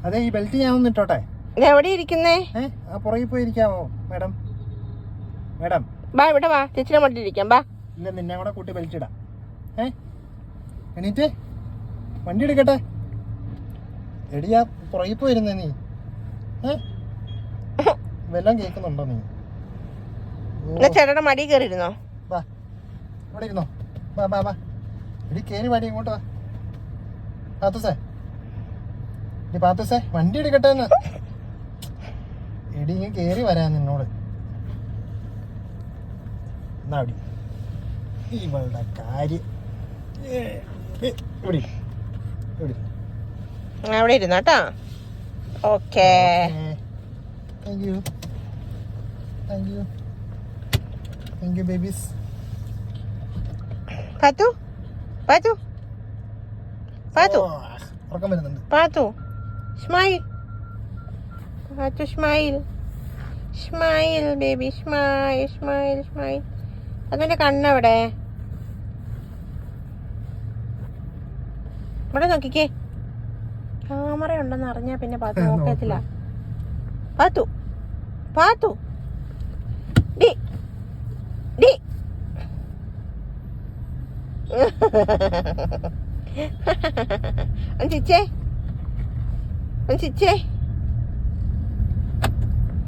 അതെ, ഈ ബെൽറ്റ് ഞാൻ ഒന്ന് ഇട്ടോട്ടെ. എവിടെ ഇരിക്കുന്നേ? ആ പുറകിൽ പോയി ഇരിക്കാമോ മാഡം? മാഡം ബാ, ഇവിടെ വാ, ചേച്ചിയുടെ മടിയിൽ ഇരിക്കാം. ബാ. ഇല്ല, നിന്നെ കൂടെ കൂട്ടി ബെൽറ്റ് ഇടാം. എണീറ്റ് വണ്ടി എടുക്കട്ടെ. എടിയാ പുറകിൽ പോയിരുന്നേ നീ. വല്ലതും കേൾക്കുന്നുണ്ടോ നീ? ചേട്ടയുടെ മടി കയറിയിരുന്നോ? വാ, ഇവിടെ ഇരുന്നോ. വാ വാ വാ, എടി കേറി വാടി, ഇങ്ങോട്ട് വാ. പാത്തൂസേ വണ്ടി എടുക്കട്ടെ എന്ന്. എടി ഇങ്ങനെ കേറി വരാൻ നിന്നോട്. എന്നാടി ഇവളുടെ കാര്യം. അവിടെ ഇരുന്നോ കേട്ടോ. Okay, thank you. Thank you. Thank you babies. Pathu Pathu Pathu ഉറക്കം വരുന്നുണ്ട്. Pathu smile. Pathu smile. Smile baby, smile smile smile. അതിന്റെ കണ്ണെവിടെ? ഇവിടെ നോക്കിക്കേ. ക്യാമറ ഉണ്ടെന്ന് അറിഞ്ഞാ പിന്നെ പാത്തു നോക്കത്തില്ല. പാത്തു പാത്തു ഡി ഡി ചിച്ചേ ചിച്ചേ